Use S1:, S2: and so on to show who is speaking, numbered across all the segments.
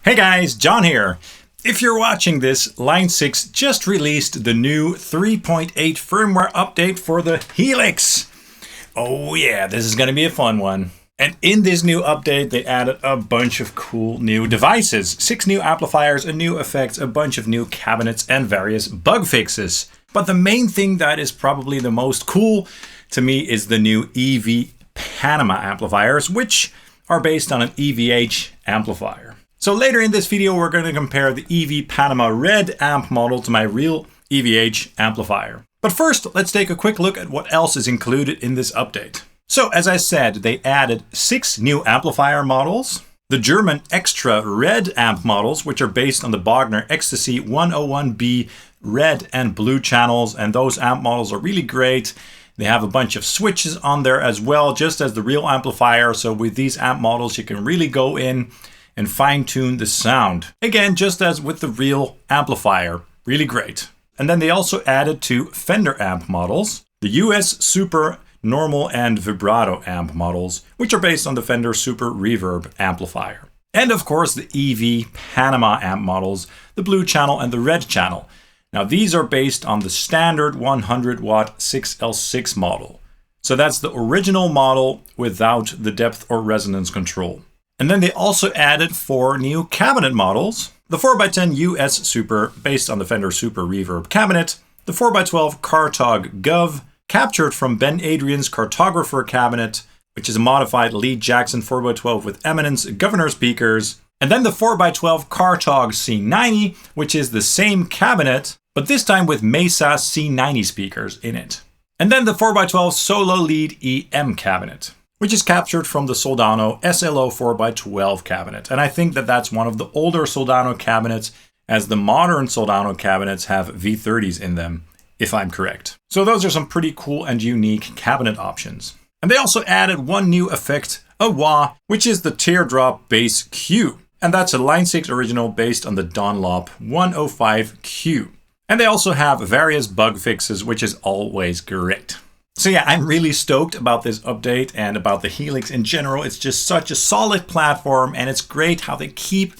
S1: Hey guys, John here. If you're watching this, Line 6 just released the new 3.8 firmware update for the Helix. Oh yeah, this is gonna be a fun one. And in this new update, they added a bunch of cool new devices. 6 new amplifiers, a new effect, a bunch of new cabinets, and various bug fixes. But the main thing that is probably the most cool to me is the new EV Panama amplifiers, which are based on an EVH amplifier. So later in this video, we're going to compare the EV Panama Red amp model to my real EVH amplifier. But first, let's take a quick look at what else is included in this update. So as I said, they added 6 new amplifier models, the German Extra Red amp models, which are based on the Bogner Ecstasy 101B red and blue channels, and those amp models are really great. They have a bunch of switches on there as well, just as the real amplifier. So with these amp models, you can really go in and fine-tune the sound. Again, just as with the real amplifier, really great. And then they also added 2 Fender amp models, the US Super Normal and Vibrato amp models, which are based on the Fender Super Reverb amplifier. And of course, the EV Panama amp models, the blue channel and the red channel. Now these are based on the standard 100 watt 6L6 model. So that's the original model without the depth or resonance control. And then they also added 4 new cabinet models. The 4x10 US Super based on the Fender Super Reverb cabinet, the 4x12 Cartog Gov, captured from Ben Adrian's Cartographer cabinet, which is a modified Lee Jackson 4x12 with Eminence governor speakers, and then the 4x12 Cartog C90, which is the same cabinet, but this time with Mesa C90 speakers in it. And then the 4x12 Solo Lead EM cabinet, which is captured from the Soldano SLO 4x12 cabinet. And I think that that's one of the older Soldano cabinets, as the modern Soldano cabinets have V30s in them, if I'm correct. So those are some pretty cool and unique cabinet options. And they also added 1 new effect, a wah, which is the Teardrop Bass Q. And that's a Line 6 original based on the Dunlop 105Q. And they also have various bug fixes, which is always great. So yeah, I'm really stoked about this update and about the Helix in general. It's just such a solid platform, and it's great how they keep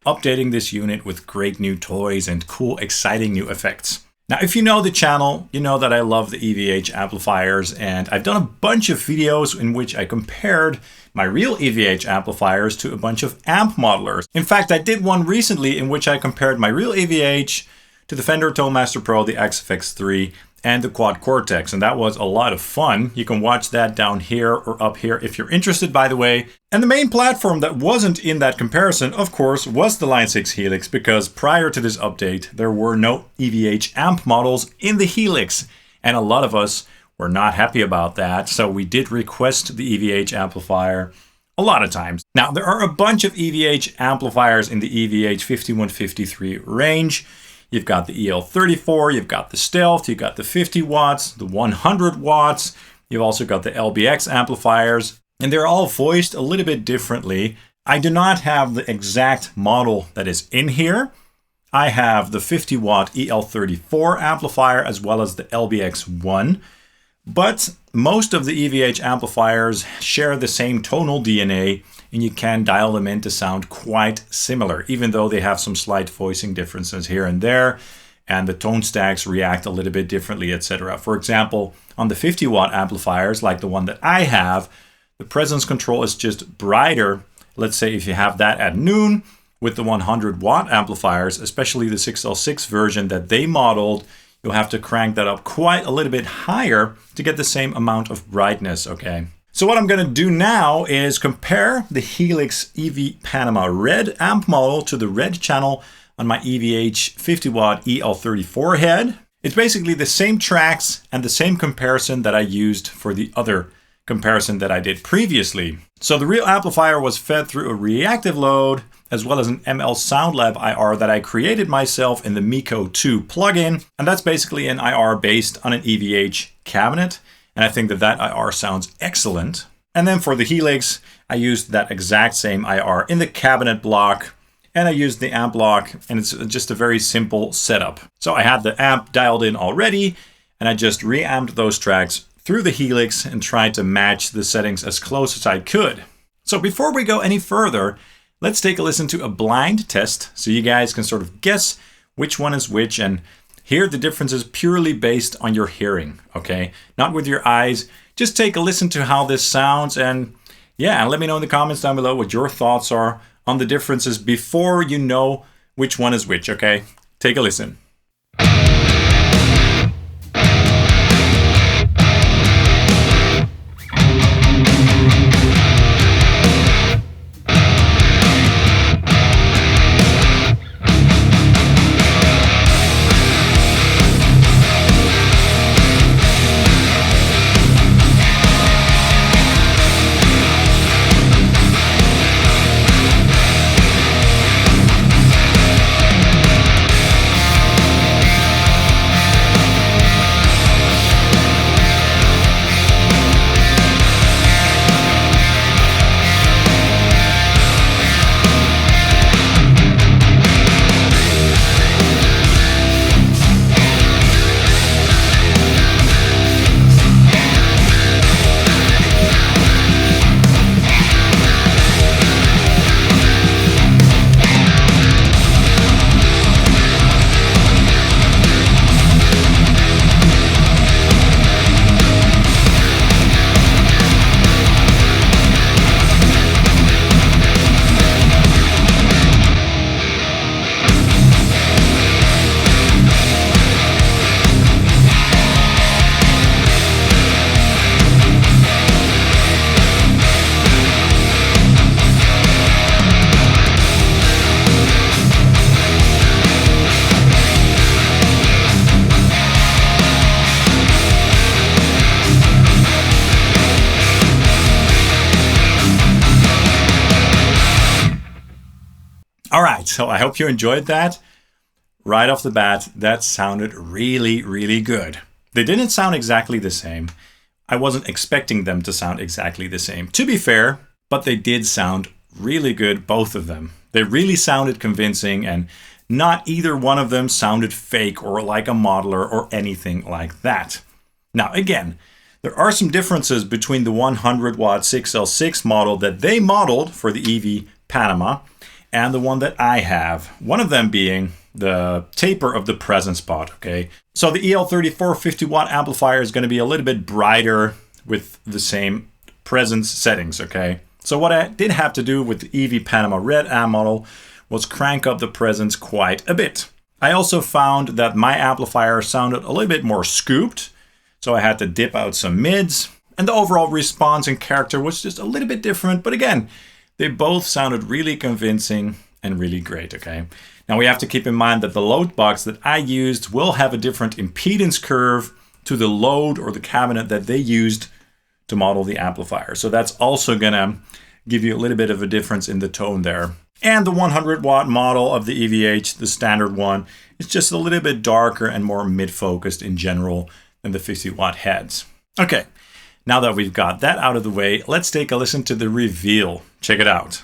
S1: updating this unit with great new toys and cool, exciting new effects. Now, if you know the channel, you know that I love the EVH amplifiers, and I've done a bunch of videos in which I compared my real EVH amplifiers to a bunch of amp modelers. In fact, I did one recently in which I compared my real EVH to the Fender ToneMaster Pro, the XFX3, and the Quad Cortex, and that was a lot of fun. You can watch that down here or up here if you're interested, by the way. And the main platform that wasn't in that comparison, of course, was the Line 6 Helix, because prior to this update, there were no EVH amp models in the Helix, and a lot of us were not happy about that, so we did request the EVH amplifier a lot of times. Now, there are a bunch of EVH amplifiers in the EVH 5153 range. You've got the EL34, you've got the Stealth, you've got the 50 watts, the 100 watts. You've also got the LBX amplifiers, and they're all voiced a little bit differently. I do not have the exact model that is in here. I have the 50 watt EL34 amplifier as well as the LBX1, but most of the EVH amplifiers share the same tonal DNA, and you can dial them in to sound quite similar, even though they have some slight voicing differences here and there, and the tone stacks react a little bit differently, etc. For example, on the 50 watt amplifiers, like the one that I have, the presence control is just brighter. Let's say if you have that at noon, with the 100 watt amplifiers, especially the 6L6 version that they modeled, you'll have to crank that up quite a little bit higher to get the same amount of brightness, okay? So what I'm going to do now is compare the Helix EV Panama Red amp model to the red channel on my EVH 50 watt EL34 head. It's basically the same tracks and the same comparison that I used for the other comparison that I did previously. So the real amplifier was fed through a reactive load as well as an ML Sound Lab IR that I created myself in the Mikko 2 plugin. And that's basically an IR based on an EVH cabinet. And I think that that IR sounds excellent. And then for the Helix, I used that exact same IR in the cabinet block, and I used the amp block, and it's just a very simple setup. So I had the amp dialed in already, and I just reamped those tracks through the Helix and tried to match the settings as close as I could. So before we go any further, let's take a listen to a blind test so you guys can sort of guess which one is which and hear the differences purely based on your hearing, okay? Not with your eyes. Just take a listen to how this sounds and yeah, let me know in the comments down below what your thoughts are on the differences before you know which one is which, okay? Take a listen. All right, so I hope you enjoyed that. Right off the bat, that sounded really, really good. They didn't sound exactly the same. I wasn't expecting them to sound exactly the same, to be fair, but they did sound really good, both of them. They really sounded convincing, and not either one of them sounded fake or like a modeler or anything like that. Now, again, there are some differences between the 100 watt 6L6 model that they modeled for the EV Panama and the one that I have. One of them being the taper of the presence pot, okay? So the EL34 50 watt amplifier is going to be a little bit brighter with the same presence settings, okay? So what I did have to do with the EV Panama Red Amp model was crank up the presence quite a bit. I also found that my amplifier sounded a little bit more scooped, so I had to dip out some mids, and the overall response and character was just a little bit different, but again, they both sounded really convincing and really great, okay? Now we have to keep in mind that the load box that I used will have a different impedance curve to the load or the cabinet that they used to model the amplifier. So that's also gonna give you a little bit of a difference in the tone there. And the 100 watt model of the EVH, the standard one, is just a little bit darker and more mid-focused in general than the 50 watt heads. Okay. Now that we've got that out of the way, let's take a listen to the reveal. Check it out.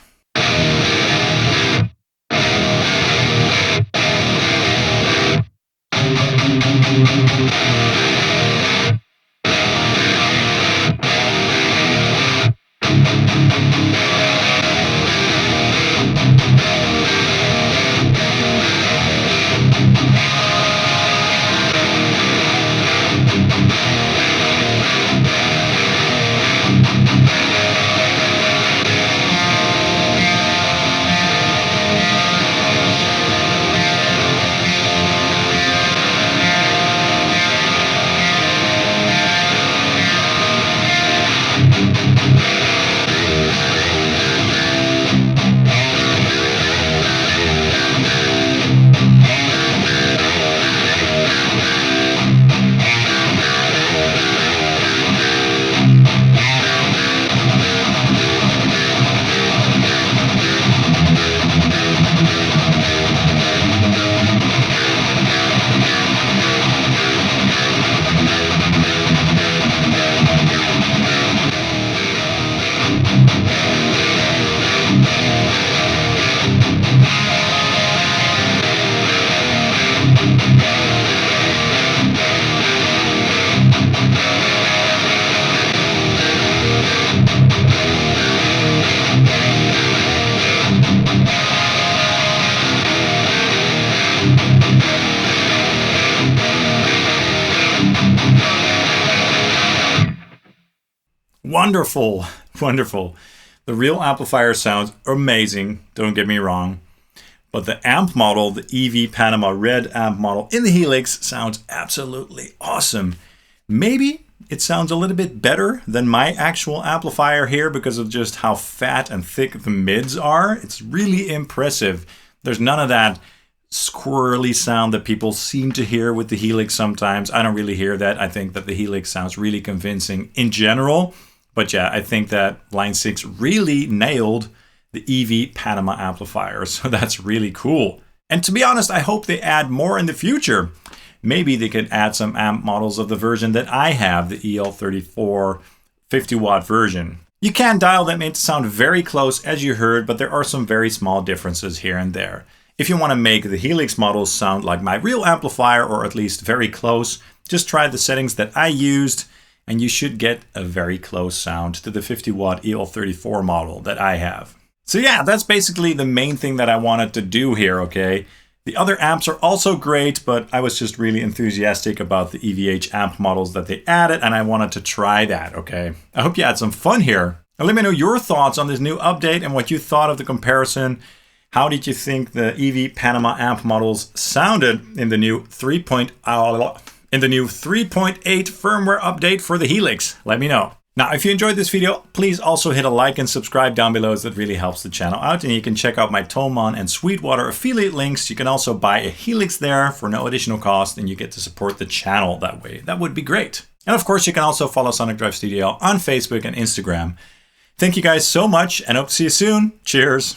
S1: Wonderful, wonderful. The real amplifier sounds amazing, don't get me wrong. But the amp model, the EV Panama Red amp model in the Helix sounds absolutely awesome. Maybe it sounds a little bit better than my actual amplifier here because of just how fat and thick the mids are. It's really impressive. There's none of that squirrely sound that people seem to hear with the Helix sometimes. I don't really hear that. I think that the Helix sounds really convincing in general. But yeah, I think that Line 6 really nailed the EV Panama amplifier. So that's really cool. And to be honest, I hope they add more in the future. Maybe they could add some amp models of the version that I have, the EL34 50-watt version. You can dial them in to sound very close, as you heard, but there are some very small differences here and there. If you want to make the Helix models sound like my real amplifier, or at least very close, just try the settings that I used, and you should get a very close sound to the 50-watt EL34 model that I have. So yeah, that's basically the main thing that I wanted to do here, okay? The other amps are also great, but I was just really enthusiastic about the EVH amp models that they added, and I wanted to try that, okay? I hope you had some fun here. Now let me know your thoughts on this new update and what you thought of the comparison. How did you think the EV Panama amp models sounded in the new 3.8 firmware update for the Helix? Let me know. Now, if you enjoyed this video, please also hit a like and subscribe down below, as that really helps the channel out. And you can check out my Thomann and Sweetwater affiliate links. You can also buy a Helix there for no additional cost, and you get to support the channel that way. That would be great. And of course, you can also follow Sonic Drive Studio on Facebook and Instagram. Thank you guys so much, and hope to see you soon. Cheers.